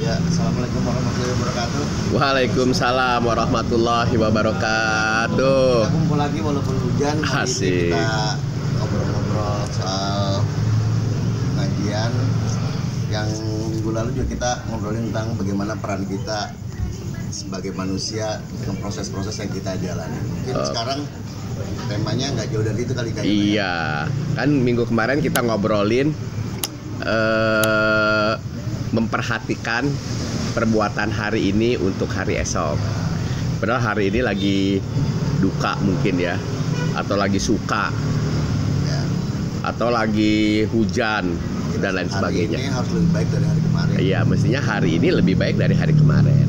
Ya, assalamualaikum warahmatullahi wabarakatuh. Waalaikumsalam warahmatullahi wabarakatuh. Kita kumpul lagi walaupun hujan. Hari ini Asik. kita ngobrol-ngobrol soal pengajian. Yang minggu lalu juga kita ngobrolin tentang bagaimana peran kita sebagai manusia dengan proses-proses yang kita jalani. Mungkin sekarang temanya nggak jauh dari itu kali kan? Iya, kan minggu kemarin kita ngobrolin memperhatikan perbuatan hari ini untuk hari esok. Padahal hari ini lagi duka mungkin ya, atau lagi suka, Ya. atau lagi hujan dan lain sebagainya. Hari ini harus lebih baik dari hari kemarin. Iya, mestinya hari ini lebih baik dari hari kemarin.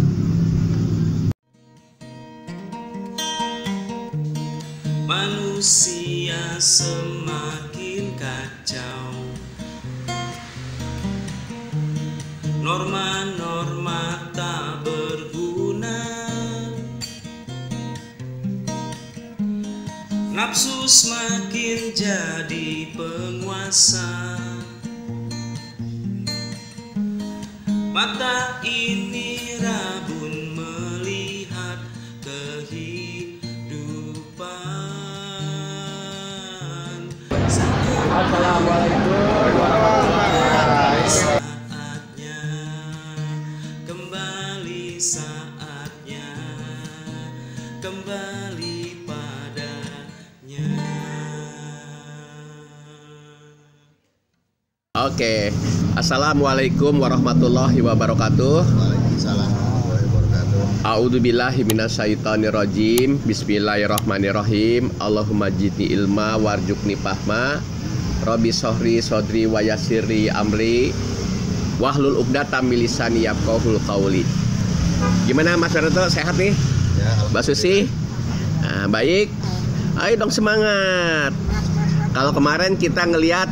Manusia semakin kacau, norma-norma tak berguna, nafsu semakin jadi penguasa. Mata ini rabun melihat kehidupan. Assalamualaikum warahmatullahi wabarakatuh. Saatnya kembali, saatnya kembali padanya. Oke, assalamualaikum warahmatullahi wabarakatuh. Waalaikumsalam warahmatullahi wabarakatuh. A'udzubillahi minasyaitonirrajim. Bismillahirrahmanirrahim. Allahumma jidni ilma warjukni fahma. Rabbi sholli sodri wa yassirli amri wahlul uqdatam min lisani yafqahul qawli. Gimana Mas Roto, sehat nih? Ya, Mbak Susi? Nah, baik. Ayo dong semangat. Kalau kemarin kita ngelihat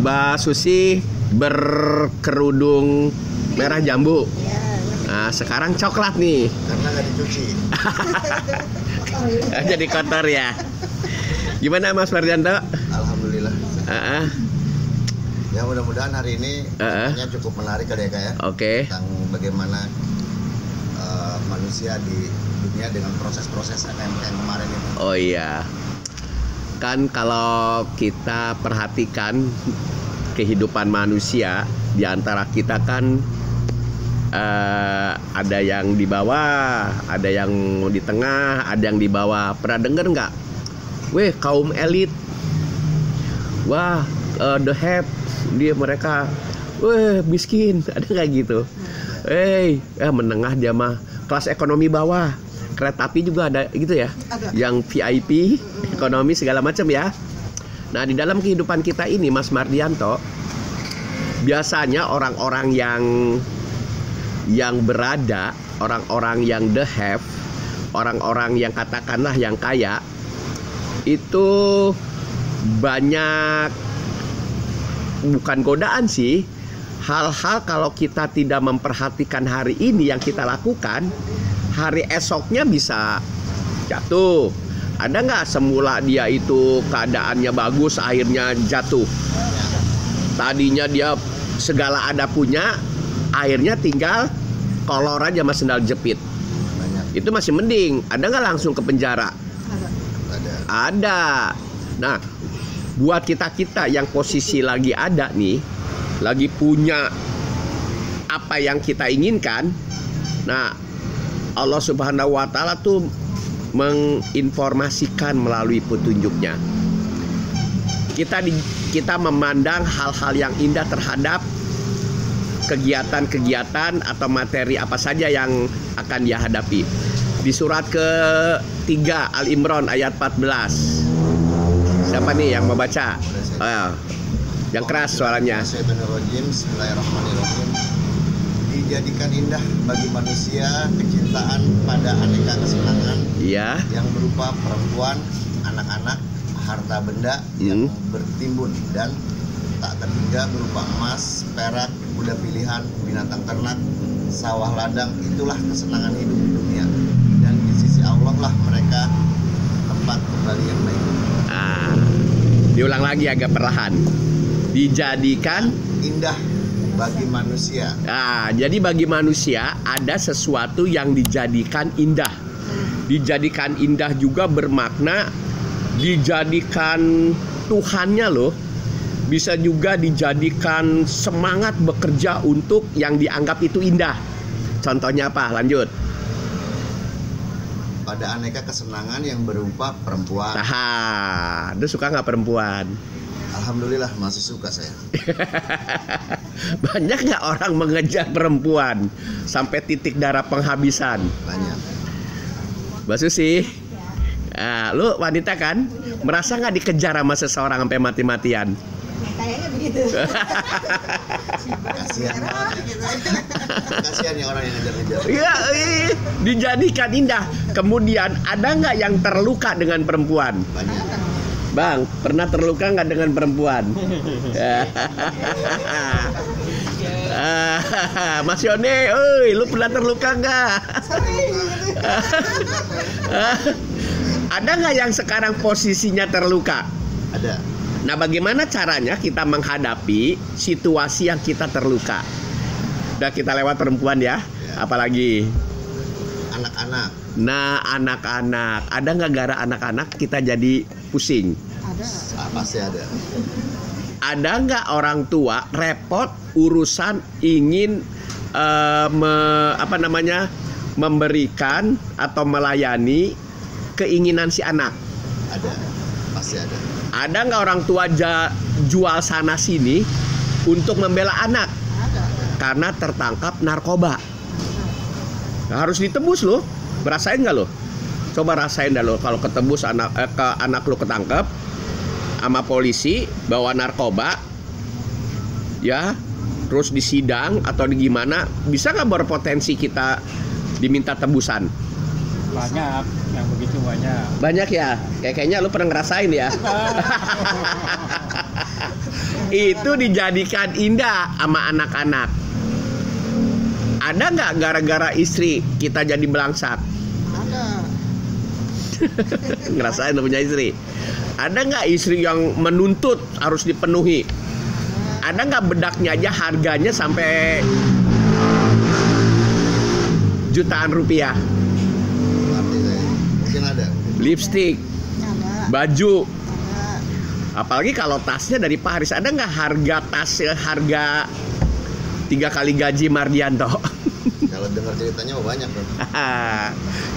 Mbak Susi berkerudung merah jambu. Nah, sekarang coklat nih. karena nggak dicuci. Jadi kotor ya. Gimana Mas Fardianto? Alhamdulillah. Ya mudah-mudahan hari ini sebenarnya cukup menarik kali ya Kak ya. Oke. Tentang bagaimana manusia di dunia dengan proses-proses yang kemarin itu. Oh iya. Kan kalau kita perhatikan kehidupan manusia, di antara kita kan ada yang di bawah, ada yang di tengah, ada yang di bawah. Pernah denger nggak? Weh, kaum elit. Wah, the have, dia mereka. Weh, miskin. Ada nggak gitu? Menengah dia mah kelas ekonomi bawah. Kereta api juga ada gitu ya. Yang VIP, ekonomi segala macam ya. Nah, di dalam kehidupan kita ini Mas Mardianto, biasanya orang-orang yang berada, orang-orang yang the have, orang-orang yang katakanlah yang kaya, itu banyak, bukan godaan sih, hal-hal kalau kita tidak memperhatikan hari ini yang kita lakukan, hari esoknya bisa jatuh. Ada nggak semula dia itu keadaannya bagus, akhirnya jatuh? Tadinya dia segala ada punya, akhirnya tinggal kolor aja sama sendal jepit. Banyak. Itu masih mending. Ada nggak langsung ke penjara? Ada. Ada. Nah, buat kita-kita yang posisi lagi ada nih, lagi punya apa yang kita inginkan, nah Allah Subhanahu wa Ta'ala tuh menginformasikan melalui petunjuknya. Kita memandang hal-hal yang indah terhadap kegiatan-kegiatan atau materi apa saja yang akan dia hadapi. Di surat ke-3 Al-Imran ayat 14. Siapa nih yang mau baca? Yang keras suaranya. Bismillahirrahmanirrahim. Dijadikan indah bagi manusia kecintaan pada aneka kesenangan Iya. yang berupa perempuan, anak-anak, harta benda yang bertimbun, dan tak terhingga berupa emas, perak, kuda pilihan, binatang ternak, sawah ladang. Itulah kesenangan hidup di dunia, dan di sisi Allah lah mereka tempat kembali yang baik. Diulang lagi agak perlahan. Dijadikan Indah bagi manusia. Nah, jadi bagi manusia ada sesuatu yang dijadikan indah. Dijadikan indah juga bermakna dijadikan Tuhannya loh. Bisa juga dijadikan semangat bekerja untuk yang dianggap itu indah. Contohnya apa? Lanjut. Pada aneka kesenangan yang berupa perempuan. Nah, lu suka nggak perempuan? Alhamdulillah masih suka saya. Banyak nggak orang mengejar perempuan sampai titik darah penghabisan? Banyak. Mbak Susi, lu wanita kan? Merasa nggak dikejar sama seseorang sampai mati-matian? Kayaknya begitu. Kasihan banget. Kasihan ya orang yang ngejar-ngejar. Iya, dijadikan indah. Kemudian ada nggak yang terluka dengan perempuan? Banyak. Bang, pernah terluka nggak dengan perempuan? Mas Yone, lu pernah terluka nggak? Ada nggak yang sekarang posisinya terluka? Ada. Nah, bagaimana caranya kita menghadapi situasi yang kita terluka? Udah kita lewat perempuan ya, apalagi Anak-anak. nah anak-anak. Ada nggak gara anak-anak kita jadi pusing? Ada. Pasti ada. Ada nggak orang tua repot urusan ingin memberikan atau melayani keinginan si anak? Ada. Pasti ada. Ada nggak orang tua jual sana sini untuk membela anak Ada. karena tertangkap narkoba? Nah, harus ditebus loh. Rasain nggak lo? Coba rasain dah lo kalau ketebus anak lo ketangkep sama polisi bawa narkoba, ya, terus disidang atau di gimana, bisa nggak berpotensi kita diminta tebusan? Banyak yang begitu, banyak. Banyak ya? Kayaknya lu pernah ngerasain ya? Itu dijadikan indah sama anak-anak. Ada nggak gara-gara istri kita jadi belangsak? Ada. Ngerasain lu punya istri? Ada nggak istri yang menuntut harus dipenuhi? Ada nggak bedaknya aja harganya sampai jutaan rupiah? Arti saya. Mungkin ada. Lipstick, Ada. baju, Ada. apalagi kalau tasnya dari Paris. Ada nggak harga tas harga 3 kali gaji Mardianto? Kalau dengar ceritanya banyak tuh.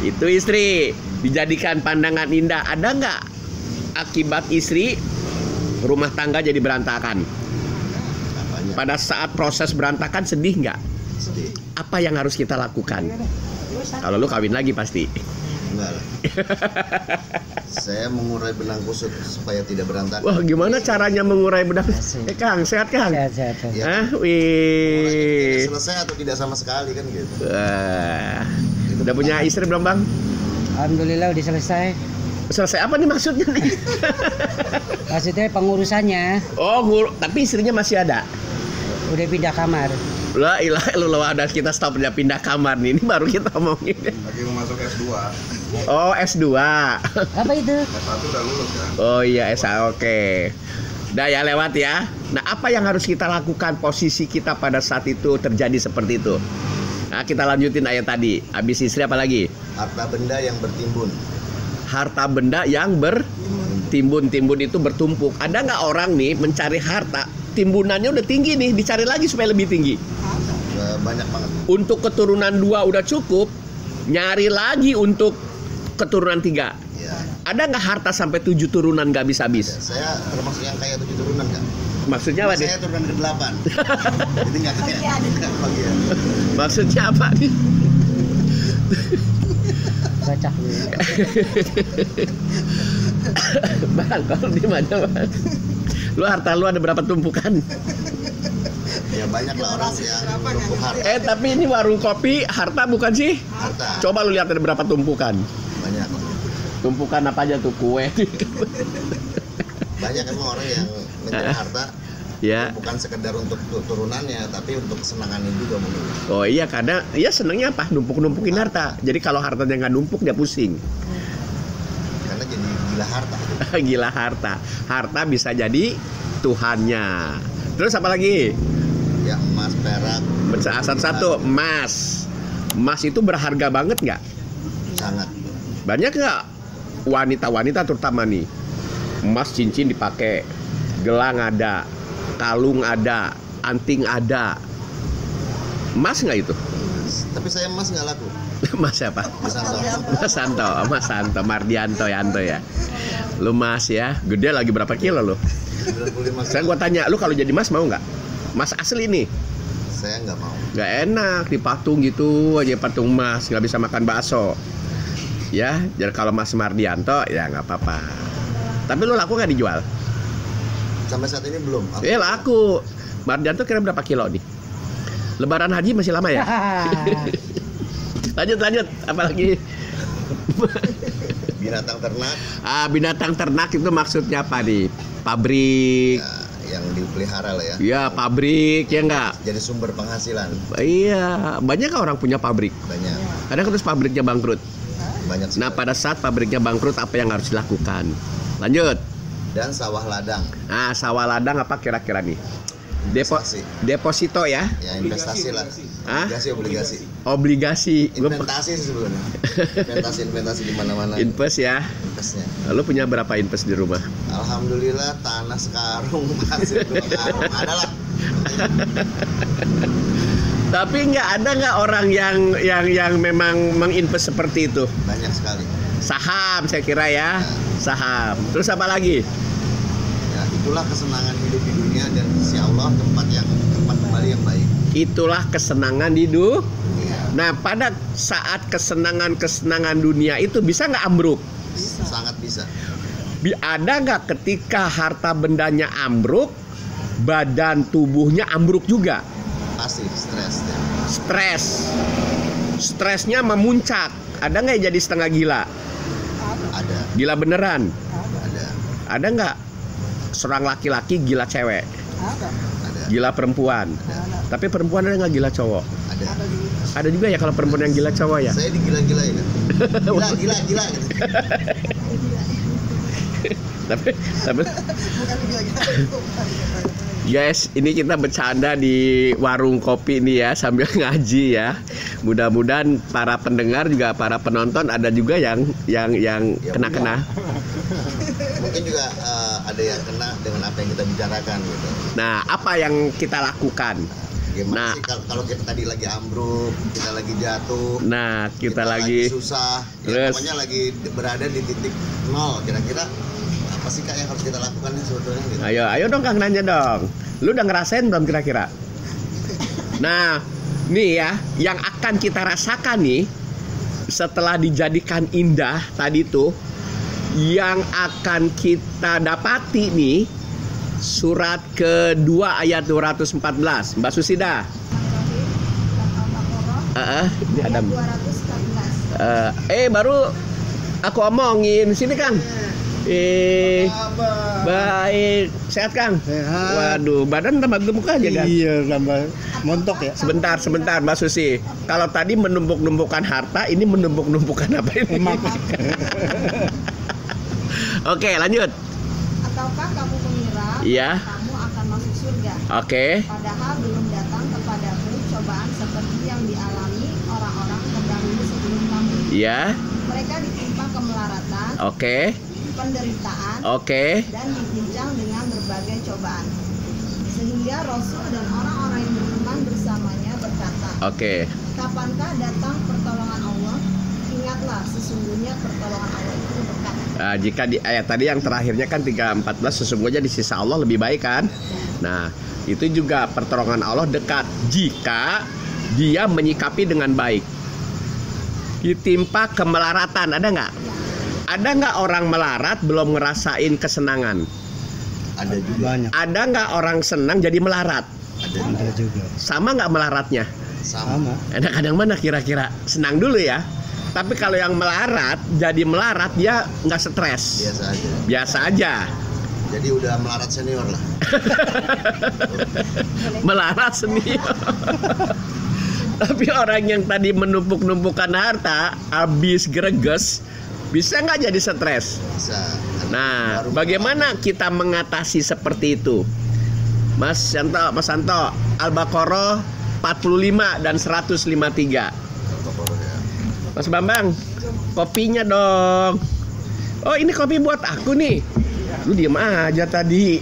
Itu istri dijadikan pandangan indah. Ada nggak akibat istri rumah tangga jadi berantakan? Banyak. Pada saat proses berantakan sedih nggak? Sedih. Apa yang harus kita lakukan? Kalau lu kawin lagi pasti. Enggak lah. Saya mengurai benang kusut supaya tidak berantakan. Wah, gimana caranya mengurai bedak? Kang, sehat Kang? Sehat. Ya. Hah? Tidak Wih. selesai atau tidak sama sekali kan gitu. Wah. Udah punya istri belum Bang? Alhamdulillah udah selesai. Selesai apa nih maksudnya nih? Maksudnya pengurusannya Oh, tapi istrinya masih ada. udah pindah kamar. La ilaha illallah, ada kita stop ya pindah kamar nih. Ini baru kita omongin. Lagi mau masuk S2. Oh, S2. Apa itu? S1 udah lulus kan? Oh iya, S1. Oke. Udah ya lewat ya. Nah, apa yang harus kita lakukan posisi kita pada saat itu terjadi seperti itu? Nah, kita lanjutin ayat tadi. Habis istri apa lagi? Harta benda yang bertimbun. Harta benda yang bertimbun. Timbun itu bertumpuk. Ada nggak orang nih mencari harta, timbunannya udah tinggi nih, dicari lagi supaya lebih tinggi. Banyak banget. Untuk keturunan 2 udah cukup, nyari lagi untuk keturunan 3. Ya. Ada nggak harta sampai 7 turunan nggak habis-habis? Saya termasuk yang kaya 7 turunan kan? Maksudnya apa nih? Saya turunan ke-8. Jadi nggak kaya. Bagian. Maksudnya apa nih? Bacak. Bang, kalau di mana Bang? Lu harta lu ada berapa tumpukan? Ya banyak lah orang yang menumpuk harta. Tapi ini warung kopi harta bukan sih? Harta. Coba lu lihat ada berapa tumpukan. Banyak. Tumpukan apa aja tuh, kue? Banyak emang orang yang mencari harta Ya. bukan sekedar untuk turunannya, tapi untuk kesenangannya juga mungkin. Oh iya, karena ya senengnya apa? Numpuk-numpukin harta. Jadi kalau hartanya nggak numpuk dia pusing. Karena jadi gila harta. Gila harta. Harta bisa jadi Tuhannya. Terus apa lagi? Ya emas, perak. Satu-satu emas. Emas itu berharga banget nggak? Sangat. Banyak nggak wanita-wanita terutama nih, emas cincin dipakai, gelang ada, kalung ada, anting ada. Emas nggak itu? Tapi saya emas nggak laku. Mas siapa? Mas Santo. Mas Santo, Mardianto Yanto ya. Lu mas ya, gede lagi berapa kilo lu? 95 Saya gua tanya, lu kalau jadi mas mau nggak? Mas asli nih. Saya nggak mau. Nggak enak dipatung gitu aja, patung emas, nggak bisa makan bakso. Ya, jadi kalau Mas Mardianto ya nggak apa-apa. Tapi lu laku nggak dijual? Sampai saat ini belum. Laku. Mardianto kira berapa kilo nih? Lebaran haji masih lama ya? Lanjut, apalagi? Binatang ternak. Binatang ternak itu maksudnya apa nih? Pabrik. Ya, yang dipelihara lah ya. Ya, pabrik ya enggak? Jadi sumber penghasilan. Iya, banyak orang punya pabrik. Banyak. Kadang terus pabriknya bangkrut. Banyak sekali. Nah, pada saat pabriknya bangkrut apa yang harus dilakukan? Lanjut. Dan sawah ladang. Sawah ladang apa kira-kira nih? Investasi. Deposito ya? Ya investasi lah. Hah? Obligasi. Obligasi. Investasi sih sebenarnya. Investasi di mana-mana. Invest ya. Investnya. Lalu punya berapa invest di rumah? Alhamdulillah tanah sekarung, hasil 2 karung adalah. Tapi ada nggak orang yang memang menginvest seperti itu? Banyak sekali. Saham saya kira ya. Saham. Terus apa lagi? Ya, itulah kesenangan hidup di dunia dan insya Allah tempat kembali yang baik. Itulah kesenangan di dunia. Iya. Nah, pada saat kesenangan dunia itu bisa nggak ambruk? Sangat bisa. Ada nggak ketika harta bendanya ambruk, badan tubuhnya ambruk juga? Pasti stres ya. Stresnya memuncak. Ada nggak yang jadi setengah gila? Ada. Gila beneran? Ada. Ada nggak seorang laki-laki gila cewek? Ada. Ada. Gila perempuan? Tapi perempuan ada nggak gila cowok? Ada. Ada juga ya kalau perempuan yang gila cowok ya? Saya digila-gilain. Gila gitu. tapi Bukan gila-gila. Guys, ini kita bercanda di warung kopi nih ya sambil ngaji ya. Mudah-mudahan para pendengar juga para penonton ada juga yang kena-kena. Mungkin juga ada yang kena dengan apa yang kita bicarakan gitu. Nah, apa yang kita lakukan? Gimana Nah. sih kalau kita tadi lagi ambruk, kita lagi jatuh, Nah, kita lagi susah, terus. ya pokoknya lagi berada di titik nol. Kira-kira apa sih Kak yang harus kita lakukan nih sebetulnya gitu? Ayo dong Kang, nanya dong. Lu udah ngerasain belum kira-kira? Nah, nih ya, yang akan kita rasakan nih setelah dijadikan indah tadi tuh, yang akan kita dapati nih surat kedua ayat 214. Mbak Susida. Ini ada. 214. Baru aku omongin sini Kang. Baik, sehat Kang? Sehat. Waduh, badan tambah gemuk aja kan? Iya, tambah montok ya. Sebentar Mbak Susi. Kalau tadi menumpuk-numpukan harta, ini menumpuk-numpukan apa ini? Lemak. Oke, lanjut. Ataukah kamu mengira Iya. kamu akan masuk surga? Oke. Padahal belum datang kepadamu cobaan seperti yang dialami orang-orang terdahulu sebelum kamu. Iya. Mereka ditimpa kemelaratan, Oke. penderitaan, Oke. dan diguncang dengan berbagai cobaan. Sehingga Rasul dan orang-orang yang beriman bersamanya berkata, Oke. kapankah datang pertolongan Allah? Ingatlah, sesungguhnya pertolongan Allah itu dekat. Jika di ayat tadi yang terakhirnya kan 3:14, sesungguhnya di sisa Allah lebih baik kan? Nah, itu juga pertolongan Allah dekat jika dia menyikapi dengan baik. Ditimpa kemelaratan, ada nggak? Ada nggak orang melarat belum ngerasain kesenangan? Ada juga. Banyak. Ada nggak orang senang jadi melarat? Ada juga. Sama nggak melaratnya? Sama. Kadang mana kira-kira? Senang dulu ya. Tapi kalau yang melarat, jadi melarat dia nggak stres. Biasa aja. Biasa aja. Jadi udah melarat senior lah. Melarat senior. Tapi orang yang tadi menumpuk-numpukan harta, habis greges, bisa nggak jadi stres? Bisa. Nah, Baru bagaimana kita mengatasi seperti itu? Mas Santo, Al-Baqarah 45 dan 153. Mas Bambang, kopinya dong. Oh, ini kopi buat aku nih. Lu diem aja tadi.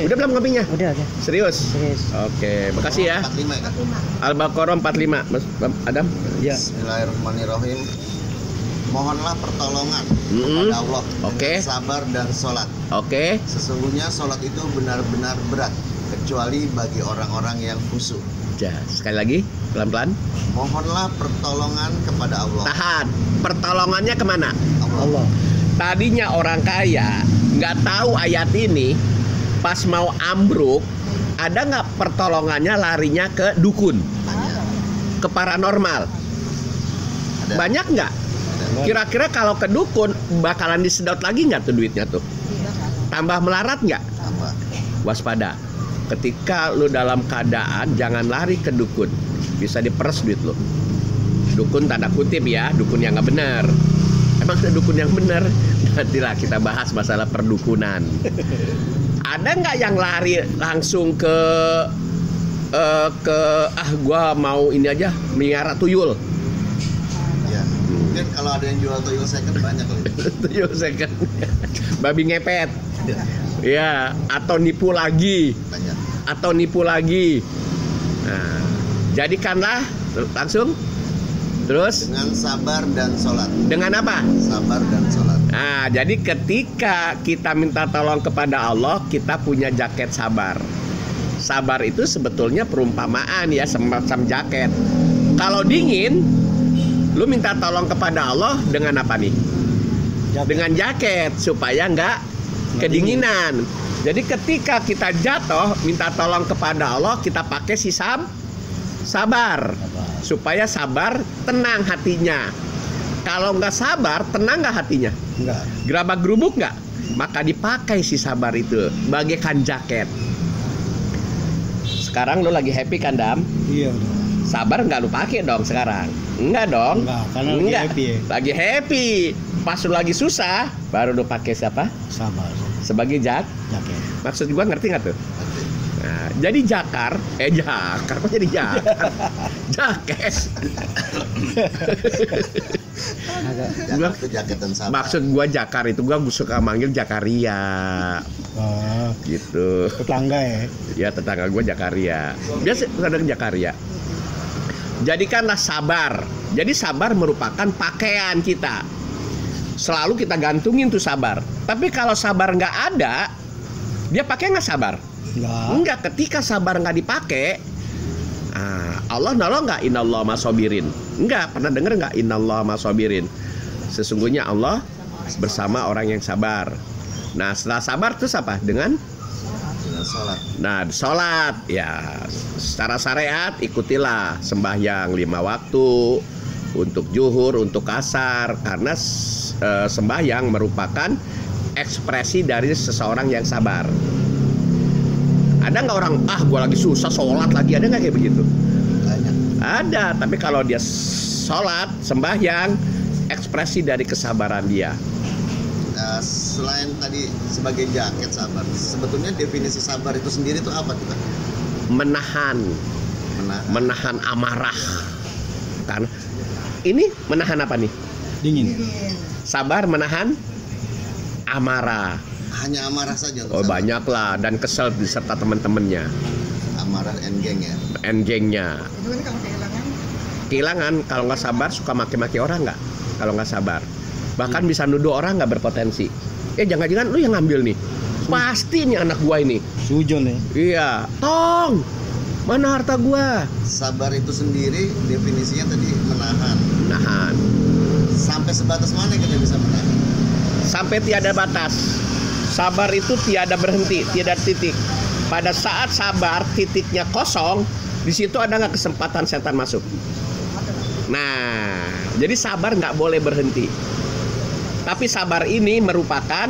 Udah belum kopinya? Udah. Serius? Serius. Oke, makasih ya. 45 ya. Al-Baqarah 45, Mas Adam. Ya. Bismillahirrahmanirrahim. Mohonlah pertolongan Mm-mm. kepada Allah Oke. dengan sabar dan sholat. Oke. Sesungguhnya sholat itu benar-benar berat, kecuali bagi orang-orang yang khusyuk. Ya, sekali lagi, pelan-pelan. Mohonlah pertolongan kepada Allah. Tahan. Pertolongannya kemana? Allah. Tadinya orang kaya nggak tahu ayat ini, pas mau ambruk, ada nggak pertolongannya larinya ke dukun, ke paranormal? Ada. Banyak nggak? Kira-kira kalau ke dukun bakalan disedot lagi nggak tuh duitnya tuh? Tambah melarat nggak? Apa? Waspada. Ketika lu dalam keadaan jangan lari ke dukun, bisa diperes duit lu. Dukun tanda kutip ya, dukun yang nggak benar. Emang ada dukun yang benar? Nantilah kita bahas masalah perdukunan. Ada nggak yang lari langsung ke gua mau ini aja melihara tuyul? Ya. Mungkin kalau ada yang jual tuyul second banyak loh. Tuyul second. Babi ngepet. Ya, atau nipu lagi. Banyak. Nah, jadikanlah langsung. Terus Dengan sabar dan sholat. dengan apa? Sabar dan sholat. Nah, jadi ketika kita minta tolong kepada Allah, kita punya jaket sabar. Sabar itu sebetulnya perumpamaan ya, semacam jaket. Kalau dingin, lu minta tolong kepada Allah dengan apa nih? Jaket. Dengan jaket supaya nggak kedinginan. Jadi ketika kita jatuh, minta tolong kepada Allah, kita pakai si sabar. Supaya sabar, tenang hatinya. Kalau nggak sabar, tenang nggak hatinya? Enggak. Gerabak gerubuk nggak? Maka dipakai si sabar itu bagaikan jaket. Sekarang lu lagi happy kan, Dam? Iya udah. Sabar nggak lu pakai dong sekarang? Enggak dong? Enggak, karena lagi happy ya. Lagi happy. Pas lu lagi susah, baru lu pakai siapa? Sabar. Sebagai Jaket. Maksud gua ngerti nggak tuh? Nah, jadi jakar kok jadi jakar? Jaket. Jakar itu jaket dan sabar. Maksud gua jakar itu gua suka manggil Jakaria. Oh, Gitu. tetangga ya. Ya tetangga gue Jakaria. Biasa ada Jakaria. Jadikanlah sabar. Jadi sabar merupakan pakaian kita. Selalu kita gantungin tuh sabar. Tapi kalau sabar nggak ada, dia pakai nggak sabar? Enggak. Ketika sabar nggak dipakai, Allah nolong nggak? Innallah masobirin. Enggak, pernah denger nggak? Innallah masobirin. Sesungguhnya Allah bersama orang yang sabar. Nah setelah sabar terus apa? Dengan Sholat. Nah, sholat ya secara syariat ikutilah sembahyang 5 waktu untuk zuhur, untuk asar, karena sembahyang merupakan ekspresi dari seseorang yang sabar. Ada nggak orang gue lagi susah sholat lagi, ada nggak kayak begitu? Banyak. Ada, tapi kalau dia sholat sembahyang ekspresi dari kesabaran dia. Selain tadi sebagai jaket sabar, sebetulnya definisi sabar itu sendiri itu apa tuh, Kak? Menahan amarah. Kan ini menahan apa nih? Dingin. Sabar menahan amarah. Hanya amarah saja untuk Oh sabar. banyak lah, dan kesel beserta teman-temannya, Amarah and geng ya. gengnya. Kehilangan kalau nggak sabar suka maki-maki orang nggak? Kalau nggak sabar, bahkan bisa nuduh orang nggak berpotensi. Jangan-jangan lu yang ngambil nih, pasti nih anak gua ini. Sujon ya. Iya, tong, mana harta gua? Sabar itu sendiri definisinya tadi menahan. Nahan Sampai sebatas mana kita bisa menahan? sampai tiada batas. Sabar itu tiada berhenti, tiada titik. Pada saat sabar titiknya kosong, di situ ada nggak kesempatan setan masuk? Nah, jadi sabar nggak boleh berhenti. Tapi sabar ini merupakan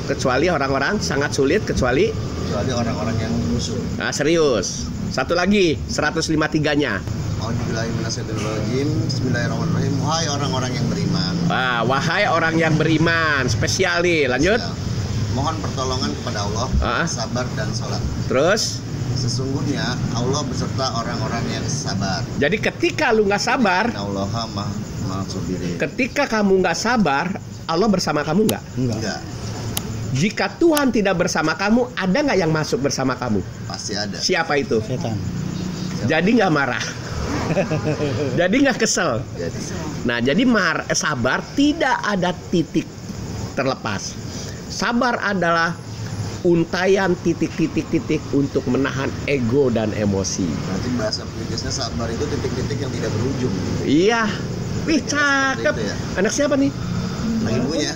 kecuali orang-orang sangat sulit, kecuali orang-orang yang musuh. nah, serius. Satu lagi 153-nya. Auzubillahiminasyaitonirrajim. Bismillahirrahmanirrahim. Wahai orang-orang yang beriman. Wahai orang yang beriman, spesial nih. Lanjut. mohon pertolongan kepada Allah, Ah. sabar dan sholat. Terus, Sesungguhnya Allah beserta orang-orang yang sabar. jadi ketika lu nggak sabar, Innallaha ma'as sabirin. ketika kamu nggak sabar, Allah bersama kamu nggak? Enggak, Jika Tuhan tidak bersama kamu, ada nggak yang masuk bersama kamu? pasti ada. Siapa itu? Setan. Jadi nggak marah. Jadi nggak kesel. Jadi Nah, jadi sabar tidak ada titik terlepas. Sabar adalah untayan titik-titik-titik untuk menahan ego dan emosi. berarti bahasa Inggrisnya sabar itu titik-titik yang tidak berujung. Iya. Wih, cakep. Seperti itu ya. Anak siapa nih? Nah, ibunya.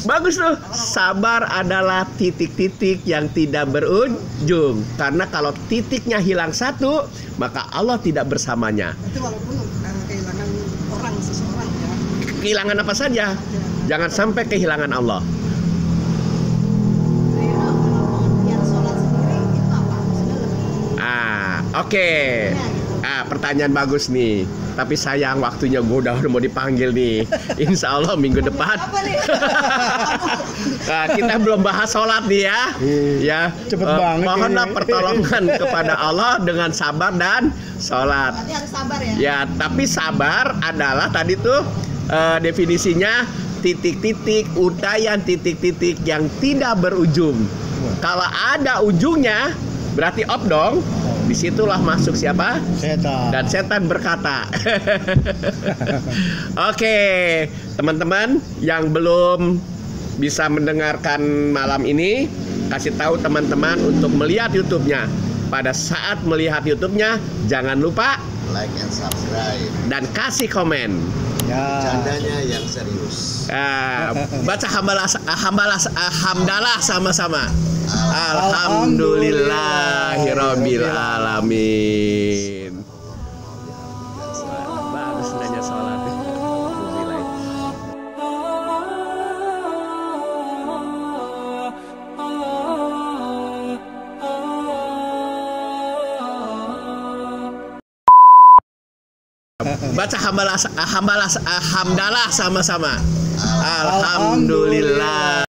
Bagus tuh. Sabar adalah titik-titik yang tidak berujung. Karena kalau titiknya hilang satu, maka Allah tidak bersamanya. Itu walaupun kehilangan orang seseorang ya. Kehilangan apa saja, jangan sampai kehilangan Allah. Yang sholat sendiri itu apa? Maksudnya lebih Oke. Pertanyaan bagus nih. Tapi sayang waktunya gue udah mau dipanggil nih. Insya Allah minggu depan. apa nih? Nah, kita belum bahas sholat nih ya. Ya. Cepet banget Mohonlah ini. pertolongan kepada Allah dengan sabar dan sholat. Berarti harus sabar ya. Ya, tapi sabar adalah tadi tuh definisinya titik-titik, untayan titik-titik yang tidak berujung. Kalau ada ujungnya, berarti off dong. Disitulah masuk siapa? Setan. Dan setan berkata. Oke, teman-teman yang belum bisa mendengarkan malam ini, kasih tahu teman-teman untuk melihat YouTube-nya. Pada saat melihat YouTube-nya, jangan lupa Like and subscribe. dan kasih komen. Ya. Candanya yang serius. Baca hamdalah sama-sama. Alhamdulillahirabbil alamin. Bagus nanya sholat. Baca hamdalah sama-sama. Alhamdulillah.